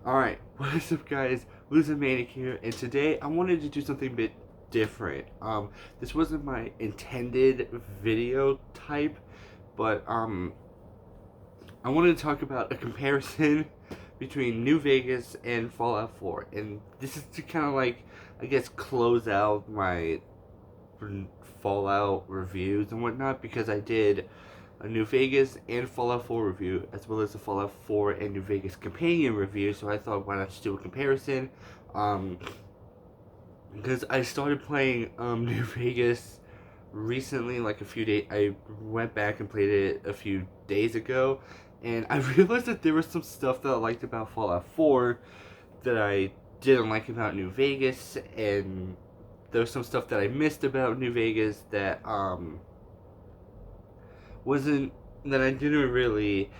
Alright, what is up guys? Losomaniac here, and today I wanted to do something a bit different. This wasn't my intended video type, but I wanted to talk about a comparison between New Vegas and Fallout 4. And this is to kind of like, I guess, close out my Fallout reviews and whatnot, because I did a New Vegas and Fallout 4 review, as well as a Fallout 4 and New Vegas companion review. So I thought, why not just do a comparison? Um, because I started playing New Vegas recently, like a few days. I went back and played it a few days ago, and I realized that there was some stuff that I liked about Fallout 4 that I didn't like about New Vegas, and there was some stuff that I missed about New Vegas that wasn't that I didn't really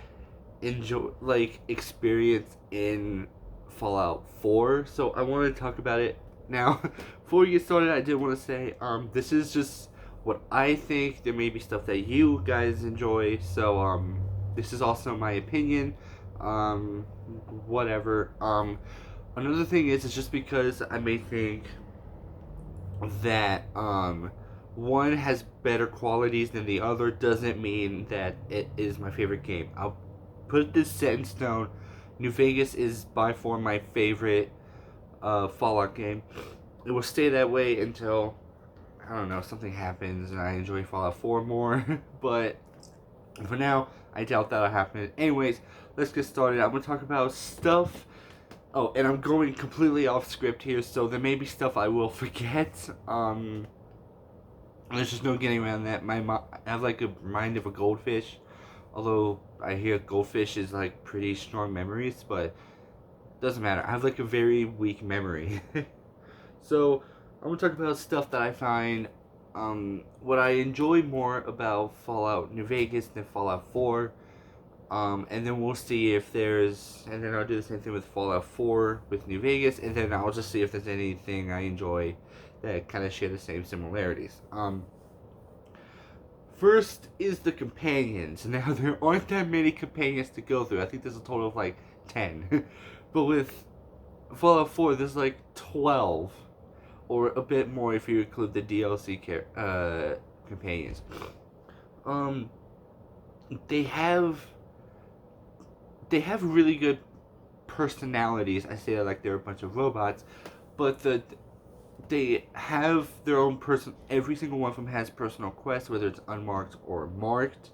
enjoy, like, experience in Fallout 4. So I want to talk about it now. Before we get started, I did want to say this is just what I think. There may be stuff that you guys enjoy, so this is also my opinion. um Whatever. Another thing is just because I may think that one has better qualities than the other doesn't mean that it is my favorite game. I'll put this set in stone. New Vegas is by far my favorite Fallout game. It will stay that way until, I don't know, something happens and I enjoy Fallout 4 more. But for now, I doubt that'll happen. Anyways, let's get started. I'm gonna talk about stuff. Oh, and I'm going completely off script here, so there may be stuff I will forget. There's just no getting around that. I have like a mind of a goldfish, although I hear goldfish is like pretty strong memories, but doesn't matter. I have like a very weak memory. So I'm gonna talk about stuff that I find what I enjoy more about Fallout New Vegas than Fallout 4. And then we'll see if there's, and then I'll do the same thing with Fallout 4 with New Vegas, and then I'll just see if there's anything I enjoy that kind of share the same similarities. First is the companions. Now, there aren't that many companions to go through. I think there's a total of like 10. But with Fallout 4, there's like 12. Or a bit more if you include the DLC companions. Um, they have really good personalities. I say that like they're a bunch of robots, but they have their own person. Every single one of them has personal quests, whether it's unmarked or marked.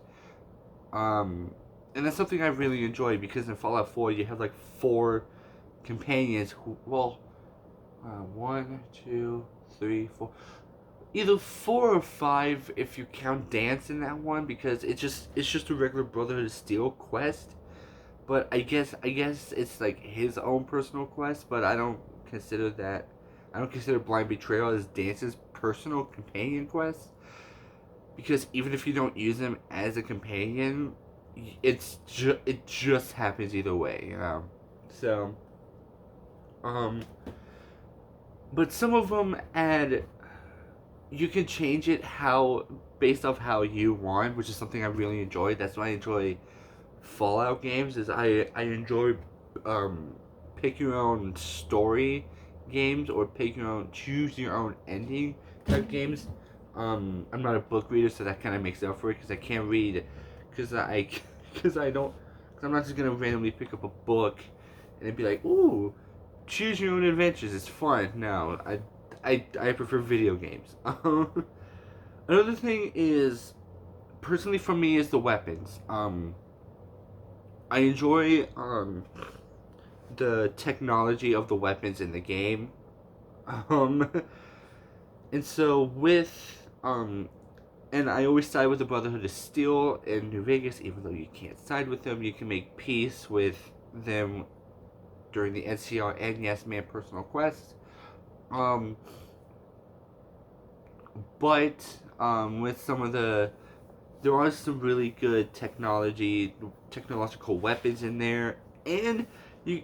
And that's something I really enjoy, because in Fallout 4 you have like 4 companions who, well, one, two, three, four, either 4 or 5 if you count Dance in that one, because it's just a regular Brotherhood of Steel quest. But I guess it's like his own personal quest, but I don't consider Blind Betrayal as Dance's personal companion quest, because even if you don't use him as a companion, it just happens either way, you know. So, um, but some of them add. You can change it how based off how you want, which is something I really enjoy. That's why I enjoy Fallout games. Is I enjoy um, pick your own story games, or pick your own, choose your own ending type games. I'm not a book reader, so that kind of makes up for it, because I can't read, because I because I don't, because I'm not just gonna randomly pick up a book and it'd be like, ooh, choose your own adventures. It's fun. No, I prefer video games. Another thing is, personally for me, is the weapons. I enjoy the technology of the weapons in the game. Um, and so with and I always side with the Brotherhood of Steel in New Vegas, even though you can't side with them. You can make peace with them during the NCR and Yes Man personal quest. Um, but with some of there are some really good technological weapons in there, and you.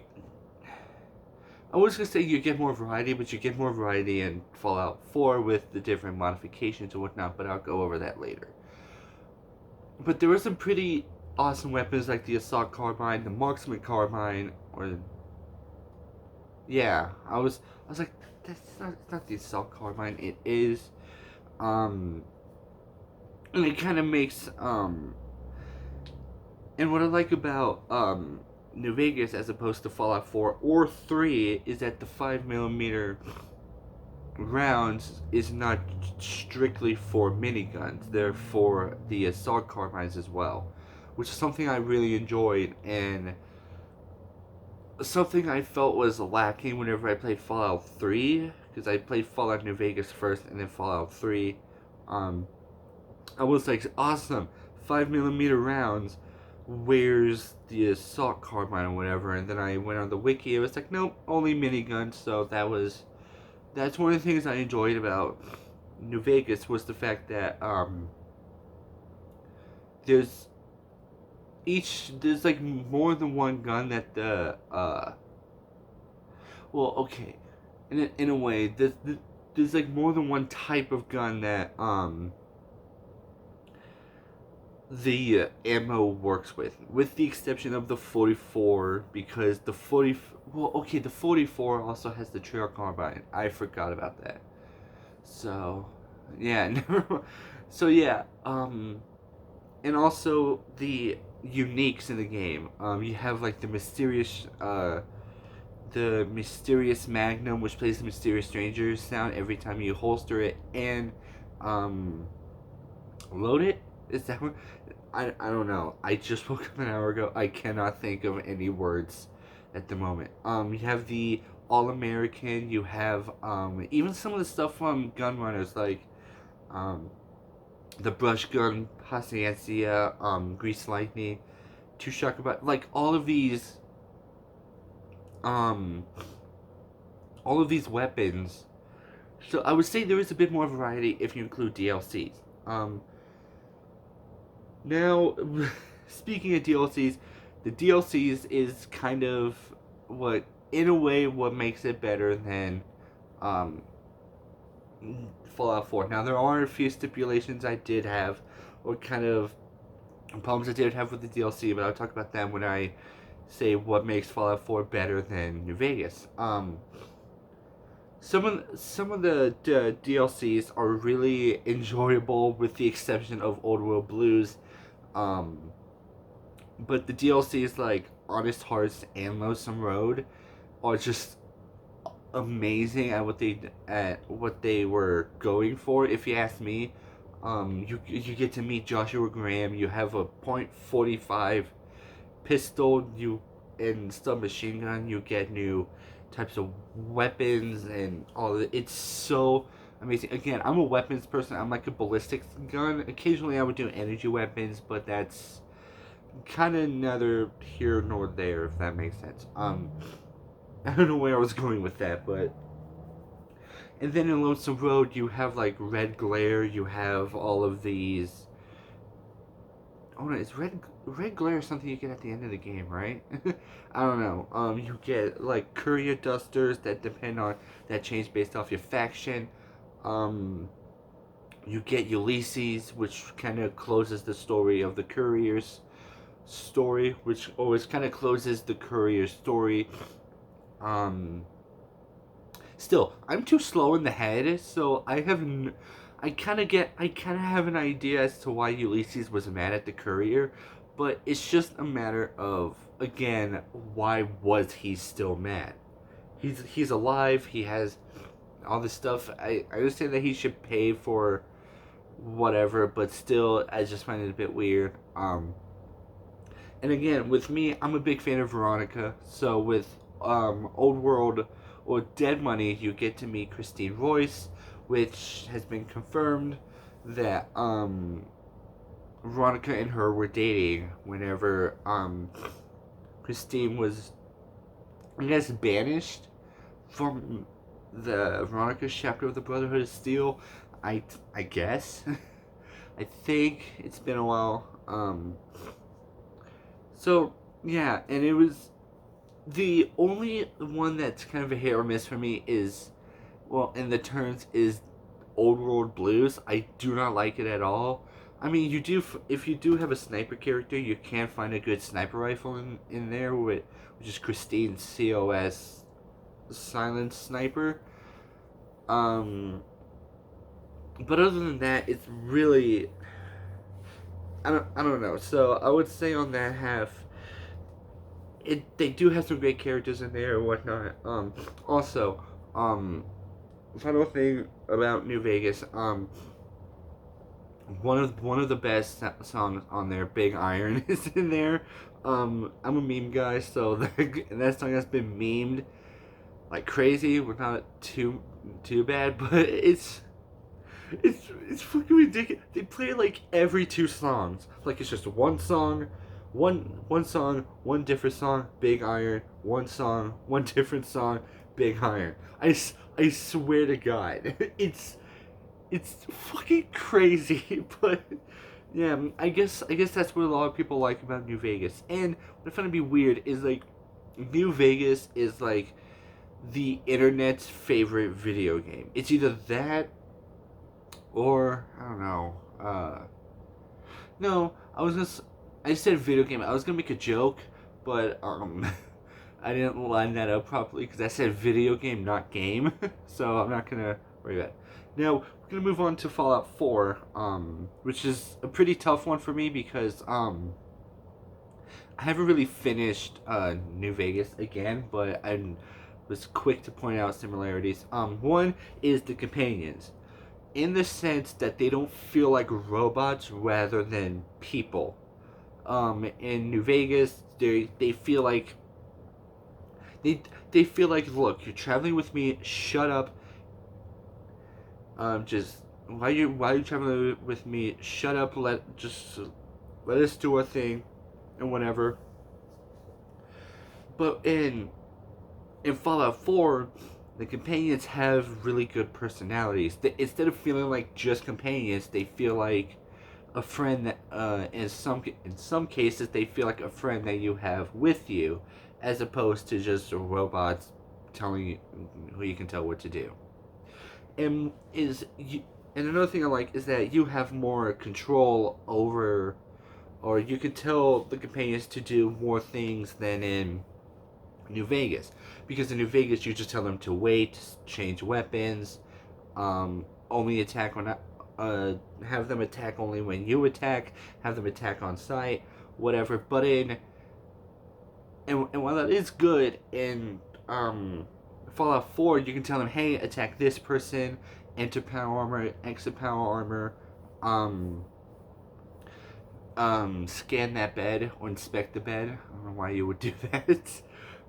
I was gonna say you get more variety, but you get more variety in Fallout 4 with the different modifications and whatnot. But I'll go over that later. But there are some pretty awesome weapons like the assault carbine, the marksman carbine, or Yeah, I was like, that's not, it's not the assault carbine. It is, um, and it kind of makes, and what I like about, New Vegas as opposed to Fallout 4 or 3 is that the 5mm rounds is not strictly for miniguns. They're for the assault carbines as well, which is something I really enjoyed and something I felt was lacking whenever I played Fallout 3, because I played Fallout New Vegas first and then Fallout 3. Um, I was like, awesome, 5mm rounds. Where's the assault carbine or whatever? And then I went on the wiki. It was like, nope, only miniguns. So that's one of the things I enjoyed about New Vegas was the fact that there's there's like more than one gun that the well, okay, in a way there's like more than one type of gun that the ammo works with the exception of the 44, because the 40, well, okay, the 44 also has the trail carbine. I forgot about that. So yeah, never mind. So yeah, and also the uniques in the game. You have like the mysterious Magnum, which plays the mysterious stranger sound every time you holster it and um, load it. Is that one? I don't know. I just woke up an hour ago. I cannot think of any words at the moment. You have the All American. You have even some of the stuff from Gunrunners, like um, the Brush Gun, Paciencia, Grease Lightning, Two Shock about like um all of these weapons. So I would say there is a bit more variety if you include DLCs. Um, Now, speaking of DLCs, the DLCs is kind of what, in a way, what makes it better than um, Fallout 4. Now, there are a few stipulations I did have, or kind of problems I did have with the DLC, but I'll talk about them when I say what makes Fallout 4 better than New Vegas. Some of the DLCs are really enjoyable, with the exception of Old World Blues. Um, but the DLCs like Honest Hearts and Lonesome Road are just amazing at what they were going for. If you ask me, you get to meet Joshua Graham. You have a .45 pistol. You and submachine gun. You get new types of weapons and all of it. It's so amazing. Again, I'm a weapons person. I'm like a ballistics gun. Occasionally, I would do energy weapons, but that's kind of neither here nor there, if that makes sense. I don't know where I was going with that, but and then in Lonesome Road, you have like Red Glare. You have all of these. Oh no, it's Red Glare is something you get at the end of the game, right? I don't know. You get like courier dusters that depend on that change based off your faction. Um, you get Ulysses, which kind of closes the story of the couriers story, which always kind of closes the courier story. Um, Still, I'm too slow in the head, so I kind of have an idea as to why Ulysses was mad at the courier, but it's just a matter of, again, why was he still mad? He's alive. He has all this stuff. I understand that he should pay for whatever, but still, I just find it a bit weird. And again, with me, I'm a big fan of Veronica. So with Old World or Dead Money, you get to meet Christine Royce, which has been confirmed that Veronica and her were dating whenever Christine was, I guess, banished from the Veronica's chapter of the Brotherhood of Steel. I guess. I think it's been a while. So yeah, and it was the only one that's kind of a hit or miss for me is, well, in the terms is Old World Blues. I do not like it at all. I mean, you do if you do have a sniper character, you can find a good sniper rifle in there, which is Christine's COS Silent Sniper. Um, but other than that, it's really I don't know. So I would say on that half, they do have some great characters in there and whatnot. Also, um, final thing about New Vegas. One of the best songs on there, Big Iron, is in there. I'm a meme guy, so that song has been memed like crazy. We're not too bad, but it's fucking ridiculous. They play like every two songs. Like it's just one song, one song, one different song, Big Iron. One song, one different song, Big Iron. I swear to God, it's fucking crazy. But yeah, I guess that's what a lot of people like about New Vegas. And what I find to be weird is like New Vegas is like the internet's favorite video game. It's either that or I don't know. No, I said video game. I was gonna make a joke, but I didn't line that up properly because I said video game, not game. So I'm not gonna worry about it. Now we're gonna move on to Fallout 4, which is a pretty tough one for me because I haven't really finished New Vegas again, but I was quick to point out similarities. One is the companions in the sense that they don't feel like robots rather than people. In New Vegas, they feel like they they feel like, look, you're traveling with me. Shut up. Just why you traveling with me? Shut up. Let us do our thing, and whatever. But in Fallout 4, the companions have really good personalities. Instead of feeling like just companions, they feel like a friend that in some cases they feel like a friend that you have with you, as opposed to just robots telling you who you can tell what to do. And and another thing I like is that you have more control over, or you can tell the companions to do more things than in New Vegas, because in New Vegas you just tell them to wait, change weapons, only attack when have them attack only when you attack, have them attack on sight, whatever. But and while that is good in Fallout 4, you can tell them, hey, attack this person, enter power armor, exit power armor, um, scan that bed or inspect the bed. I don't know why you would do that.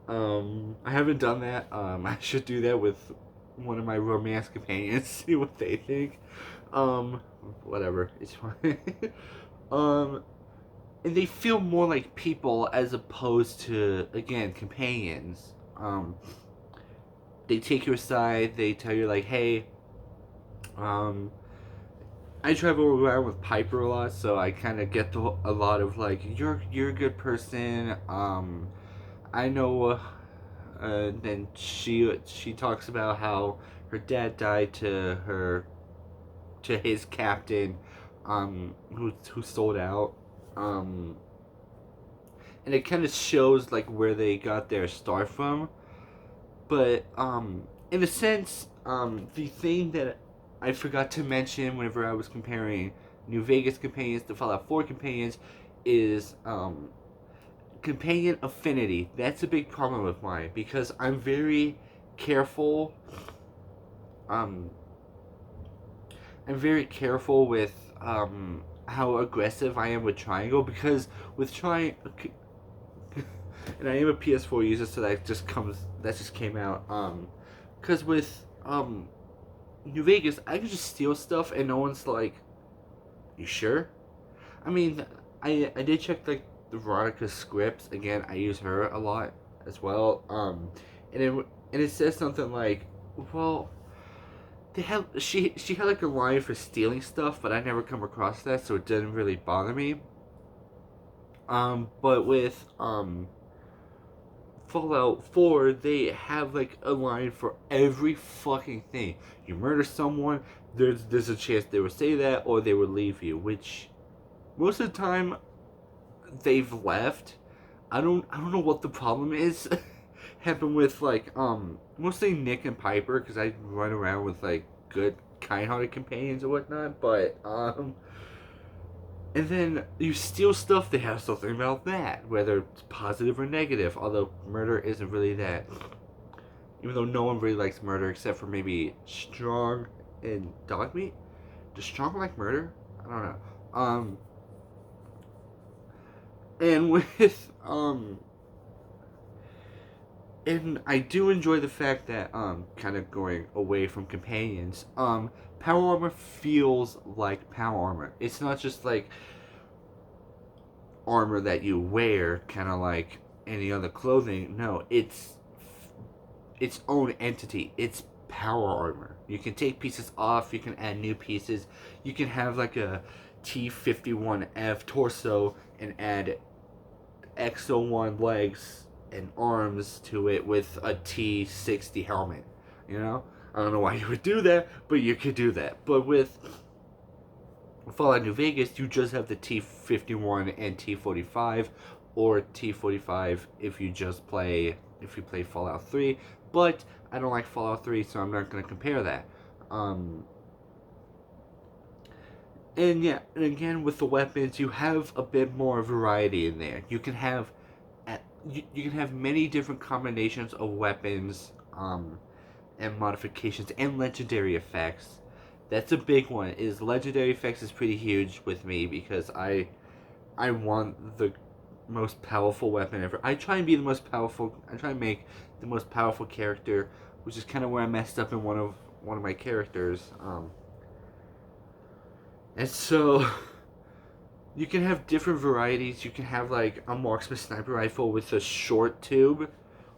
I haven't done that. I should do that with one of my romance companions, see what they think. Whatever, it's fine. um, and they feel more like people as opposed to, again, companions. They take your side. They tell you like, hey, um, I travel around with Piper a lot, so I kind of get a lot of like, you're a good person. I know. Then she talks about how her dad died to his captain, who sold out, and it kind of shows like where they got their start from. But in a sense, the thing that I forgot to mention whenever I was comparing New Vegas companions to Fallout 4 companions is companion affinity. That's a big problem of mine because I'm very careful. Um, I'm very careful with how aggressive I am with Triangle because with Triangle, and I am a PS4 user, so that just came out. Because with New Vegas, I can just steal stuff and no one's like, "You sure?" I mean, I did check like the Veronica scripts again. I use her a lot as well. And it says something like, well, she had like a line for stealing stuff, but I never come across that, so it didn't really bother me. But with Fallout 4, they have like a line for every fucking thing. You murder someone, there's a chance they would say that or they would leave you, which most of the time they've left. I don't know what the problem is. happened with like mostly Nick and Piper because I run around with like good kind-hearted companions and whatnot. But and then you steal stuff, they have something about that, whether it's positive or negative. Although murder isn't really that. Even though no one really likes murder except for maybe Strong and Dogmeat. Does Strong like murder? I don't know. And with and I do enjoy the fact that kind of going away from companions, power armor feels like power armor. It's not just like armor that you wear, kind of like any other clothing. No, it's its own entity. It's power armor. You can take pieces off, you can add new pieces. You can have like a T-51F torso and add X-01 legs and arms to it with a T-60 helmet. You know? I don't know why you would do that, but you could do that. But with Fallout New Vegas, you just have the T-51 and T-45, or T-45 if you play Fallout 3. But I don't like Fallout 3, so I'm not going to compare that. And yeah, and again with the weapons, you have a bit more variety in there. You can have you can have many different combinations of weapons, and modifications and legendary effects. That's a big one. Is legendary effects is pretty huge with me because I want the most powerful weapon ever. I try and be the most powerful. I try and make the most powerful character, which is kind of where I messed up in one of my characters. And so you can have different varieties. You can have like a marksman sniper rifle with a short tube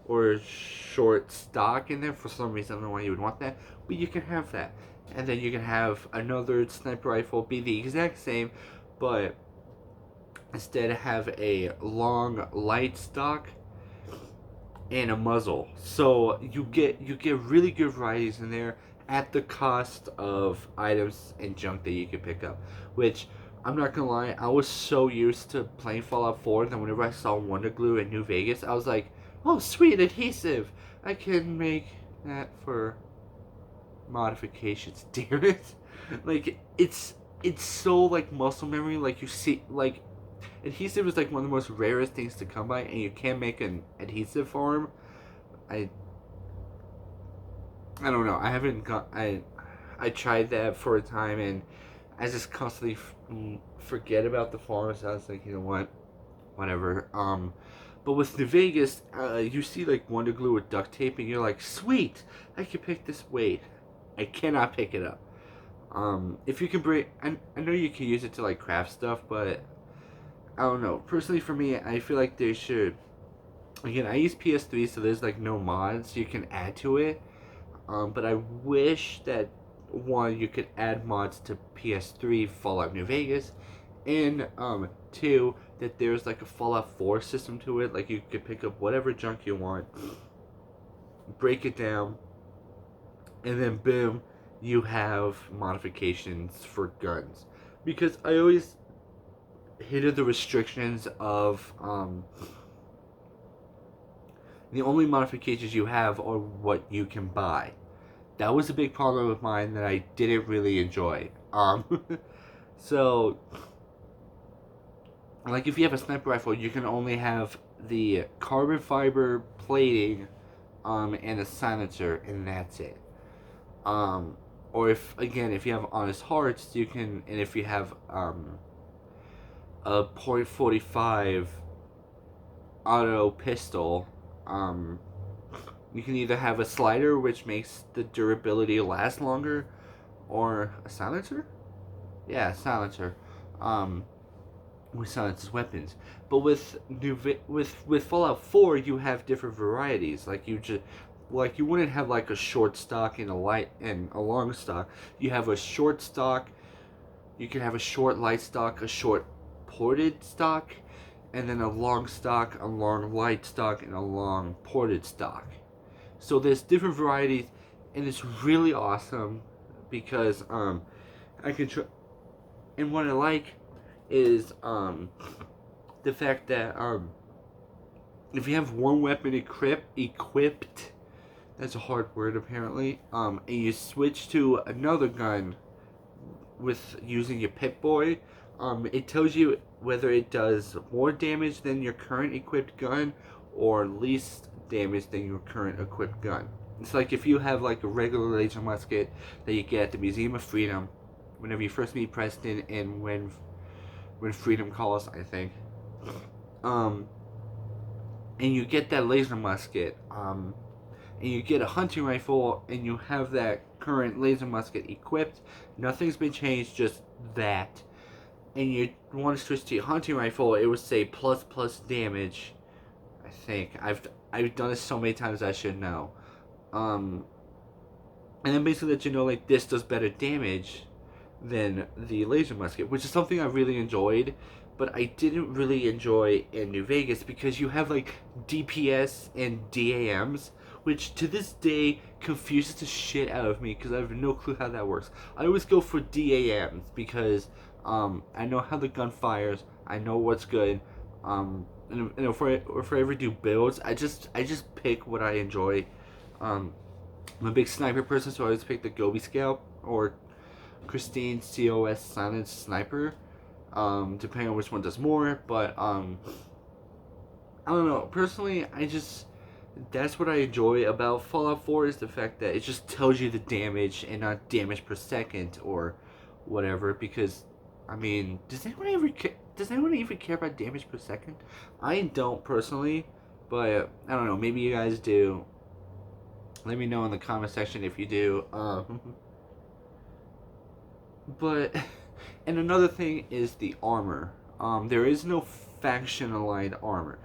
or a short stock in there. For some reason, I don't know why you would want that, but you can have that. And then you can have another sniper rifle be the exact same, but instead have a long light stock and a muzzle. So you get really good varieties in there at the cost of items and junk that you can pick up. Which I'm not gonna lie, I was so used to playing Fallout 4 that whenever I saw Wonder Glue in New Vegas, I was like, oh sweet, adhesive! I can make that for modifications. Damn it! Like it's so like muscle memory. Like you see, like adhesive is like one of the most rarest things to come by, and you can't make an adhesive farm. I I don't know. I haven't got. I tried that for a time, and I just constantly forget about the farms. So I was like, you know what, whatever. But with New Vegas, you see like Wonder Glue with duct tape, and you're like, sweet, I can pick this. Wait, I cannot pick it up. If you can bring, I know you can use it to like craft stuff, but I don't know. Personally, for me, I feel like they should. Again, I use PS3, so there's like no mods you can add to it. But I wish that one, you could add mods to PS3 Fallout New Vegas, and two, that there's like a Fallout 4 system to it. Like you could pick up whatever junk you want, break it down, and then boom, you have modifications for guns. Because I always hated the restrictions of the only modifications you have are what you can buy. That was a big problem of mine that I didn't really enjoy. So, like if you have a sniper rifle, you can only have the carbon fiber plating, and a silencer, and that's it. Or if you have honest hearts, you can, and if you have a .45 auto pistol, you can either have a slider, which makes the durability last longer, or a silencer. Yeah, silencer. Which silences weapons. But with with Fallout 4, you have different varieties. Like you wouldn't have like a short stock and a long stock. You have a short stock. You can have a short light stock, a short ported stock, and then a long stock, a long light stock, and a long ported stock. So there's different varieties, and it's really awesome because I can and what I like is the fact that if you have one weapon equipped, that's a hard word apparently, and you switch to another gun with using your Pip-Boy, it tells you whether it does more damage than your current equipped gun or least damage than your current equipped gun. It's like if you have like a regular laser musket that you get at the Museum of Freedom whenever you first meet Preston and when Freedom calls, I think. Um, and you get that laser musket, and you get a hunting rifle, and you have that current laser musket equipped. Nothing's been changed, just that. And you want to switch to your hunting rifle, it would say plus damage. I think I've done this so many times I should know. And then basically let you know like this does better damage than the laser musket, which is something I really enjoyed, but I didn't really enjoy in New Vegas because you have like DPS and DAMs, which to this day confuses the shit out of me because I have no clue how that works. I always go for DAMs because I know how the gun fires, I know what's good, and if I ever do builds, I just pick what I enjoy. I'm a big sniper person, so I always pick the Gobi Scout or Christine COS Silent Sniper, depending on which one does more. But I don't know. Personally, that's what I enjoy about Fallout 4 is the fact that it just tells you the damage and not damage per second or whatever. Because I mean, does anyone even care about damage per second? I don't personally, but I don't know. Maybe you guys do. Let me know in the comment section if you do. But, and another thing is the armor. There is no faction aligned armor.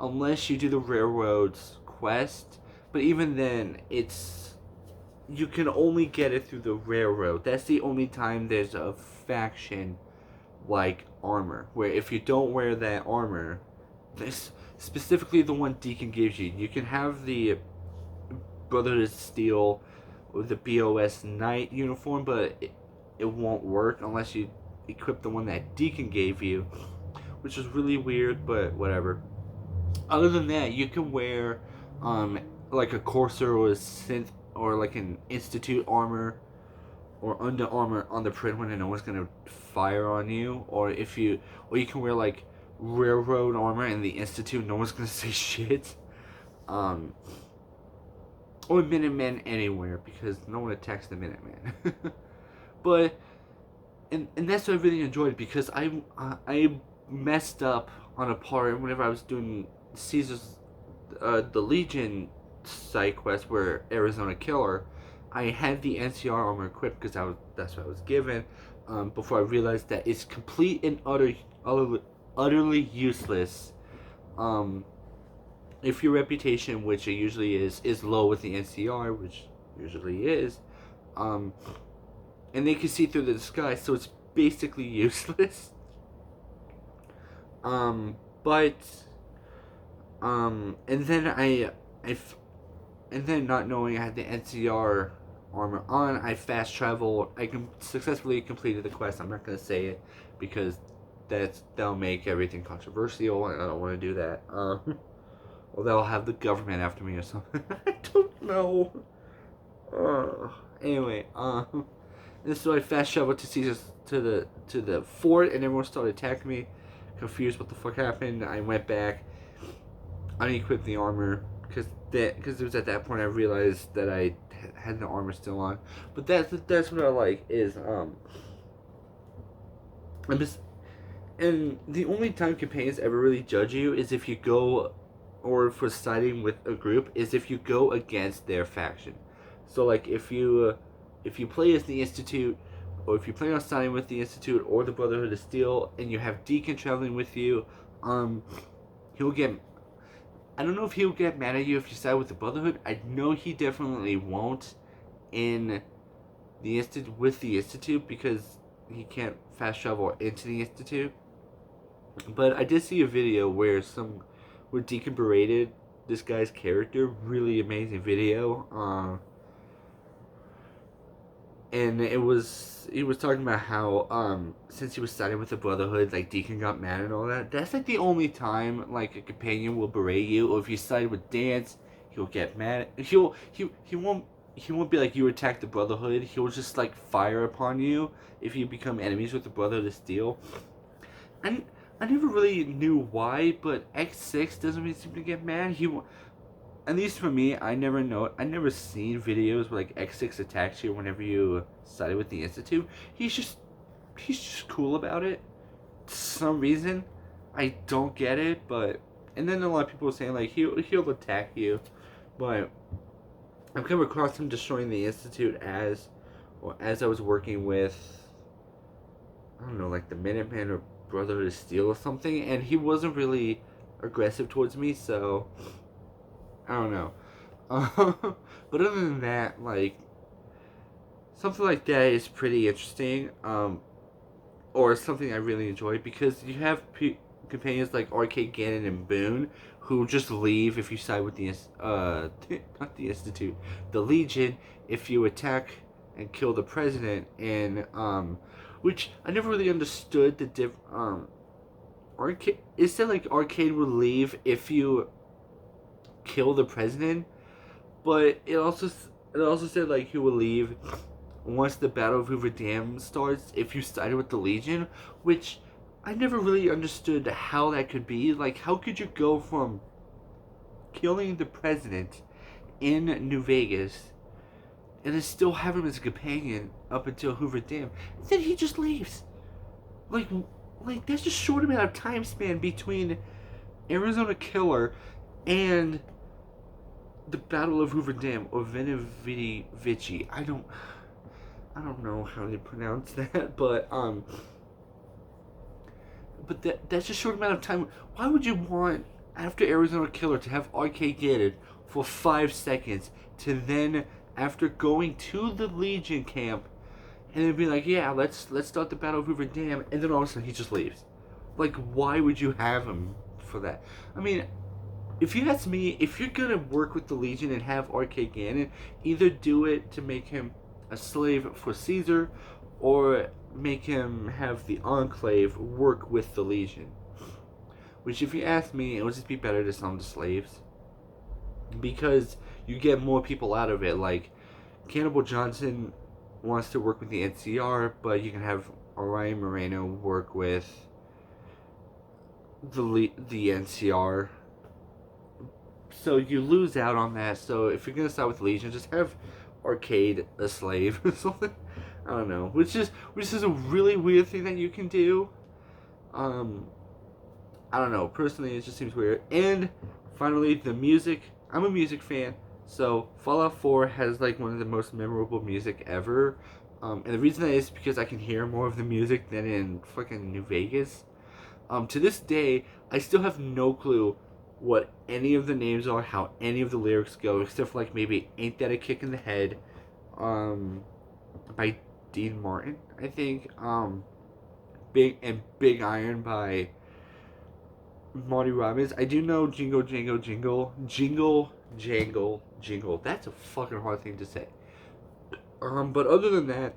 Unless you do the Railroads quest. But even then, you can only get it through the Railroad. That's the only time there's a faction like armor. Where if you don't wear that armor, this specifically the one Deacon gives you, you can have the Brotherhood of Steel or the BOS Knight uniform, but it won't work unless you equip the one that Deacon gave you, which is really weird, but whatever. Other than that, you can wear like a Corsair or a synth or like an Institute armor or Under Armor on the Pridwin and no one's gonna fire on you, or you can wear like Railroad armor and the Institute, no one's gonna say shit. Or Minutemen anywhere because no one attacks the Minutemen. But and that's what I really enjoyed because I messed up on a part whenever I was doing Caesar's the Legion side quest where Arizona Killer. I had the NCR armor equipped because that's what I was given. Before I realized that it's complete and utterly useless. If your reputation, which it usually is low with the NCR, which usually is, and they can see through the disguise, so it's basically useless. But and then and then not knowing I had the NCR armor on, I fast traveled. I successfully completed the quest. I'm not gonna say it because that'll make everything controversial, and I don't want to do that. Or they'll have the government after me or something. I don't know. Anyway, and so I fast traveled to Caesar's to the fort, and everyone started attacking me. Confused what the fuck happened. I went back, unequipped the armor because it was at that point I realized that I had the armor still on. But that's what I like is I'm just, and the only time campaigns ever really judge you is if you go, or for siding with a group, is if you go against their faction. So like if you play as the Institute, or if you plan on siding with the Institute or the Brotherhood of Steel, and you have Deacon traveling with you, he'll get. I don't know if he'll get mad at you if you side with the Brotherhood. I know he definitely won't in the Institute because he can't fast travel into the Institute. But I did see a video where Deacon berated this guy's character. Really amazing video. and he was talking about how since he was siding with the Brotherhood, like Deacon got mad and all that. That's like the only time like a companion will berate you, or if you side with Dance, he'll get mad. He won't be like, you attack the Brotherhood. He'll just like fire upon you if you become enemies with the Brotherhood of Steel. And I never really knew why, but X6 doesn't really seem to get mad. At least for me, I never seen videos where like X6 attacks you whenever you sided with the Institute. He's just cool about it. For some reason, I don't get it, but and then a lot of people are saying like he'll attack you, but I've come across him destroying the Institute as I was working with, I don't know, like the Minutemen or Brotherhood of Steel or something, and he wasn't really aggressive towards me, so I don't know. But other than that, like, something like that is pretty interesting, or something I really enjoy, because you have companions like Arcade Gannon and Boone who just leave if you side with the not the Institute, the Legion, if you attack and kill the president, and which I never really understood the Arcade, it said like Arcade would leave if you kill the president, but it also said like he will leave once the Battle of Hoover Dam starts if you sided with the Legion, which I never really understood how that could be. Like, how could you go from killing the president in New Vegas and then still have him as a companion up until Hoover Dam, and then he just leaves? Like that's just short amount of time span between Arizona Killer and the Battle of Hoover Dam, or Vici. I don't know how they pronounce that, but that's just short amount of time. Why would you want, after Arizona Killer, to have Arcade Gannon for 5 seconds to then, after going to the Legion camp, and then be like, yeah, let's start the Battle of Hoover Dam, and then all of a sudden he just leaves? Like, why would you have him for that? I mean, if you ask me, if you're gonna work with the Legion and have Arcade Gannon, either do it to make him a slave for Caesar, or make him have the Enclave work with the Legion. Which, if you ask me, it would just be better to sell them to slaves, because you get more people out of it. Like, Cannibal Johnson wants to work with the NCR, but you can have Orion Moreno work with the NCR. So you lose out on that. So if you're gonna start with Legion, just have Arcade a slave or something. I don't know. Which is a really weird thing that you can do. I don't know. Personally, it just seems weird. And finally, the music. I'm a music fan, so Fallout 4 has like one of the most memorable music ever. And the reason that is because I can hear more of the music than in fucking New Vegas. To this day, I still have no clue what any of the names are, how any of the lyrics go, except for like maybe "Ain't That a Kick in the Head," by Dean Martin, I think. Big Iron by Marty Robbins. I do know Jingle Jangle Jingle. Jingle Jangle Jingle. That's a fucking hard thing to say. But other than that,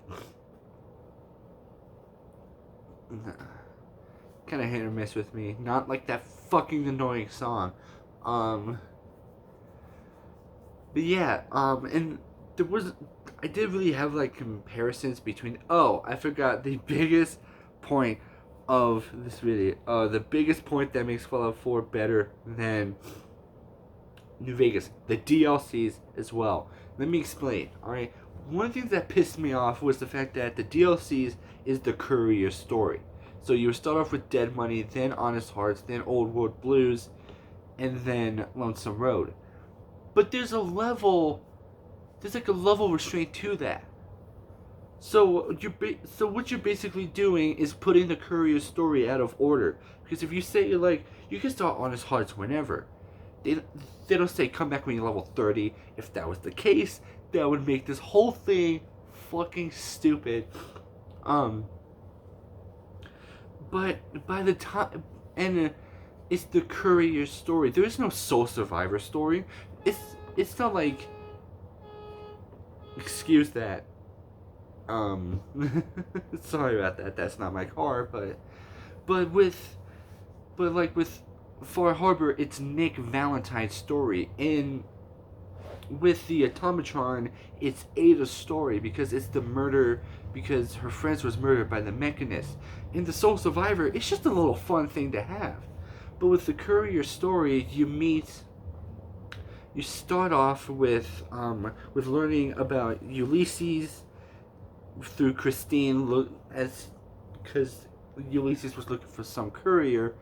kind of hit or miss with me. Not like that fucking annoying song. But yeah, and I did really have like comparisons between, I forgot the biggest point of this video. The biggest point that makes Fallout 4 better than New Vegas. The DLCs as well. Let me explain, alright? One of the things that pissed me off was the fact that the DLCs is the courier story. So you start off with Dead Money, then Honest Hearts, then Old World Blues, and then Lonesome Road. But there's like a level restraint to that. So what you're basically doing is putting the courier story out of order. Because if you say like, you can start Honest Hearts whenever. They don't say come back when you're level 30. If that was the case, that would make this whole thing fucking stupid. But by the time, and it's the courier story. There is no Soul Survivor story. It's not like, excuse that. Um, sorry about that. That's not my car, but with but like with Far Harbor, it's Nick Valentine's story, and with the Automatron, it's Ada's story because it's the murder because her friends was murdered by the Mechanist. In the Soul Survivor, it's just a little fun thing to have. But with the Courier story, you start off with learning about Ulysses through Christine as because Ulysses was looking for some courier,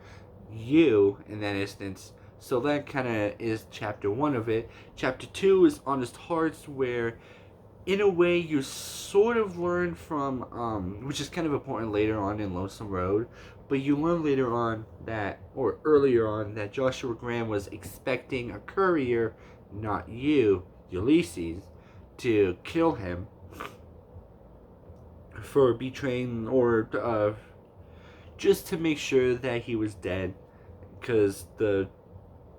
you in that instance. So that kind of is chapter one of it. Chapter two is Honest Hearts, where in a way you sort of learn from, which is kind of important later on in Lonesome Road, but you learn later on that, or earlier on, that Joshua Graham was expecting a courier, not you, Ulysses, to kill him for betraying or just to make sure that he was dead, because the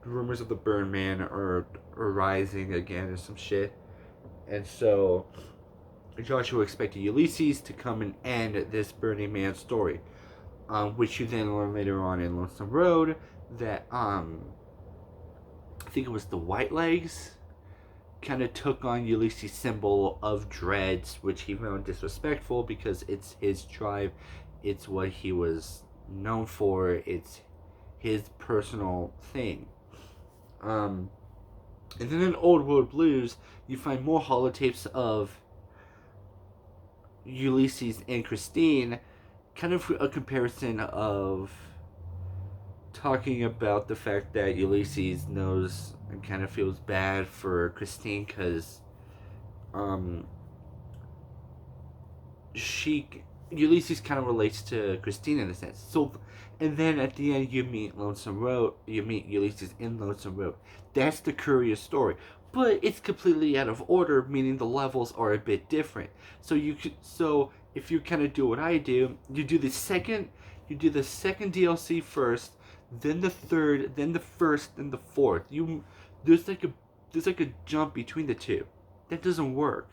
rumors of the Burn Man are rising again or some shit. And so Joshua expected Ulysses to come and end this Burning Man story, which you then learn later on in Lonesome Road that I think it was the White Legs kind of took on Ulysses' symbol of dreads, which he found disrespectful because it's his tribe, it's what he was known for, it's his personal thing. And then in Old World Blues, you find more holotapes of Ulysses and Christine, kind of a comparison of talking about the fact that Ulysses knows and kind of feels bad for Christine because Ulysses kind of relates to Christine in a sense. So, and then at the end you meet Ulysses in Lonesome Road. That's the Courier story, but it's completely out of order, meaning the levels are a bit different. So if you kind of do what I do, you do the second DLC first, then the third, then the first, then the fourth. There's like a jump between the two. That doesn't work.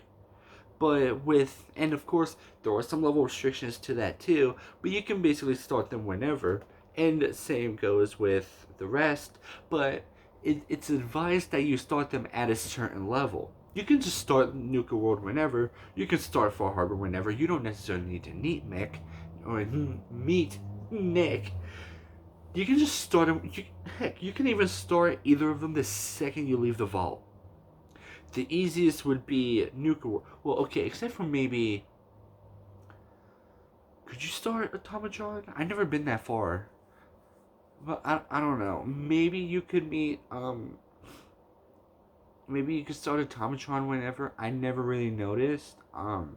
And of course there are some level restrictions to that too, but you can basically start them whenever, and same goes with the rest, but it's advised that you start them at a certain level. You can just start Nuka World whenever, you can start Far Harbor whenever, you don't necessarily need to meet Nick. You can just start them, heck, you can even start either of them the second you leave the vault. The easiest would be Nuka World. Well, okay, except for maybe... Could you start Automatron? I've never been that far. But I don't know. Maybe you could meet, maybe you could start Automatron whenever. I never really noticed. And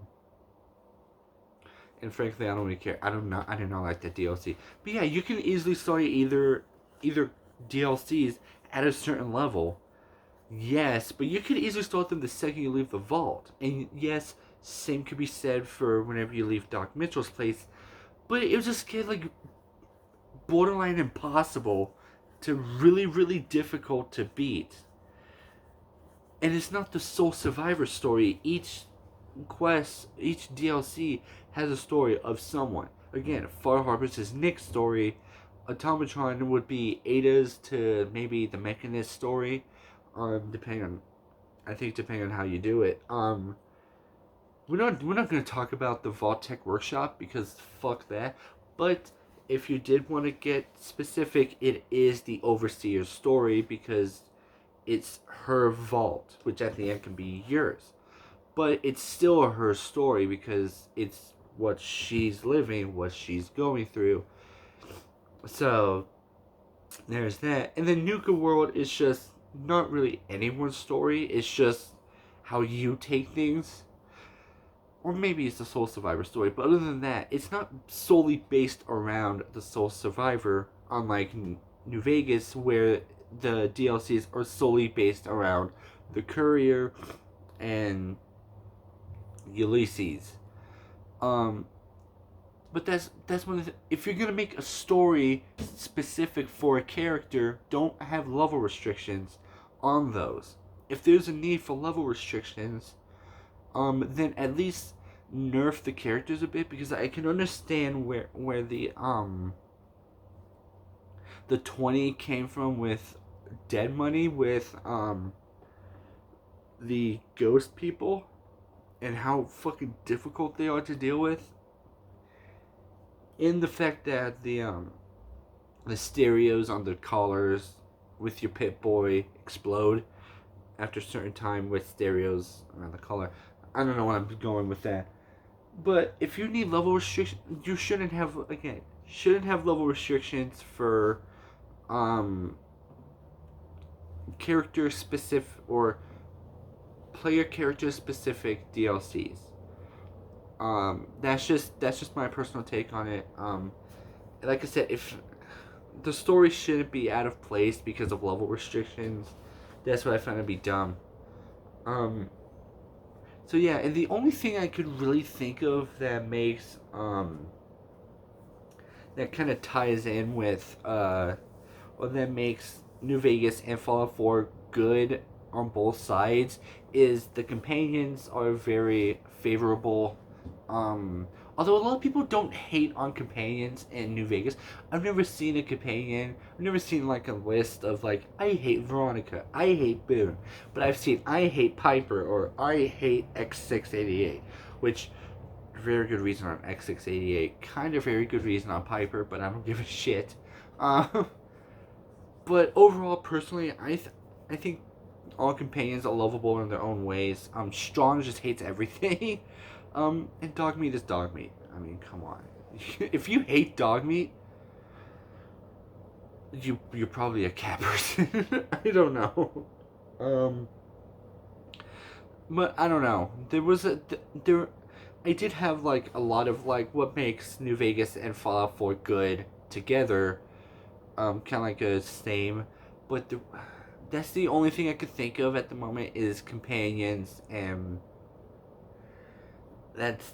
frankly, I don't really care. I did not like that DLC. But yeah, you can easily start either DLCs at a certain level. Yes, but you could easily start them the second you leave the vault. And yes, same could be said for whenever you leave Doc Mitchell's place. But it was just like borderline impossible to really, really difficult to beat. And it's not the sole survivor story. Each quest, each DLC has a story of someone. Again, Far Harbor's is Nick's story. Automatron would be Ada's to maybe the Mechanist story. Depending on how you do it. We're not going to talk about the Vault-Tec Workshop because fuck that. But if you did want to get specific, it is the Overseer's story because it's her vault, which at the end can be yours. But it's still her story because it's what she's living, what she's going through. So there's that. And then Nuka World is just not really anyone's story. It's just how you take things. Or maybe it's the Soul Survivor story. But other than that, it's not solely based around the Soul Survivor, unlike New Vegas, where the DLCs are solely based around the Courier and Ulysses. But that's one of the... If you're gonna make a story specific for a character, don't have level restrictions on those. If there's a need for level restrictions, then at least nerf the characters a bit, because I can understand where the 20 came from with Dead Money, with the ghost people, and how fucking difficult they are to deal with, in the fact that the stereos on the collars with your Pip-Boy explode after a certain time with stereos around the collar. I don't know what I'm going with that. But if you need level restrictions, you shouldn't have level restrictions for character specific or player character specific DLCs. That's just my personal take on it. Like I said, if the story shouldn't be out of place because of level restrictions, that's what I find to be dumb. So yeah, and the only thing I could really think of that makes that kind of ties in with or that makes New Vegas and Fallout 4 good on both sides is the companions are very favorable. Although a lot of people don't hate on companions in New Vegas, I've never seen a companion. I've never seen like a list of like I hate Veronica, I hate Boone, but I've seen I hate Piper or I hate X688, which very good reason on X688, kind of very good reason on Piper, but I don't give a shit. But overall, personally, I think all companions are lovable in their own ways. Strong just hates everything. And dog meat is dog meat. I mean, come on. If you hate dog meat, you're probably a cat person. I don't know. But I don't know. I did have like a lot of like what makes New Vegas and Fallout 4 good together. Kind of like a same, but that's the only thing I could think of at the moment is companions, and that's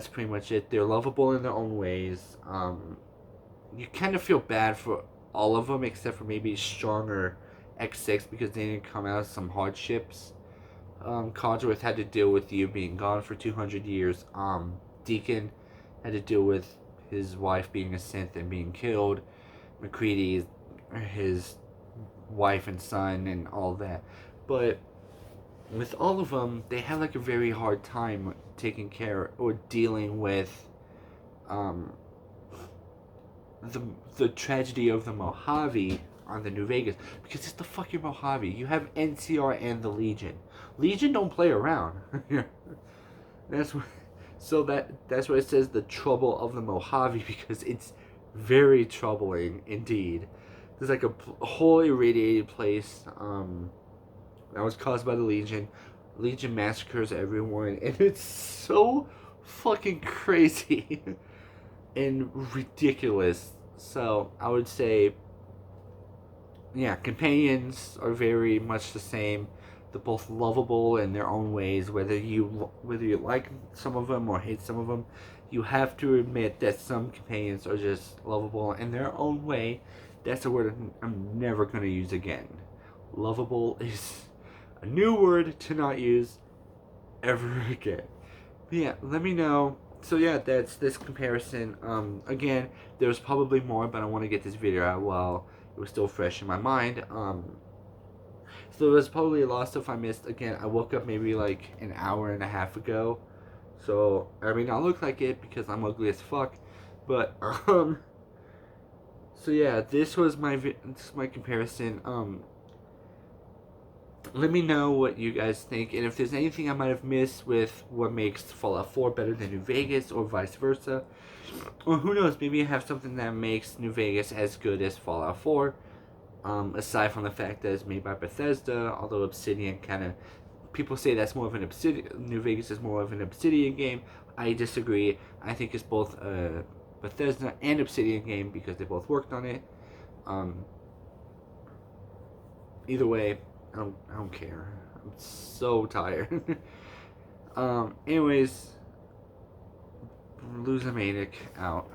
pretty much it. They're lovable in their own ways. You kind of feel bad for all of them except for maybe stronger X6 because they didn't come out of some hardships. Codsworth had to deal with you being gone for 200 years. Deacon had to deal with his wife being a synth and being killed. McCready, his wife and son, and all that. But with all of them, they have like a very hard time taking care or dealing with the tragedy of the Mojave on the New Vegas, because it's the fucking Mojave. You have NCR and the Legion. Legion don't play around. that's what, so that's why it says the trouble of the Mojave, because it's very troubling indeed. There's like a whole irradiated place that was caused by the Legion. Legion massacres everyone, and it's so fucking crazy and ridiculous. So I would say, yeah, companions are very much the same. They're both lovable in their own ways. Whether you like some of them or hate some of them, you have to admit that some companions are just lovable in their own way. That's a word I'm never gonna use again. Lovable is a new word to not use ever again. But yeah, let me know. So yeah, that's this comparison. Again, there's probably more, but I want to get this video out while it was still fresh in my mind. So there's probably a lot of stuff I missed. Again, I woke up maybe like an hour and a half ago. So, I mean, I look like it because I'm ugly as fuck. But, so yeah, this was my comparison. Let me know what you guys think, and if there's anything I might have missed with what makes Fallout 4 better than New Vegas, or vice versa. Or who knows, maybe I have something that makes New Vegas as good as Fallout 4. Aside from the fact that it's made by Bethesda, although Obsidian kind of, people say that's more of an Obsidian, New Vegas is more of an Obsidian game. I disagree. I think it's both a Bethesda and Obsidian game because they both worked on it. Either way, I don't care. I'm so tired. Anyways, Losing Manic out.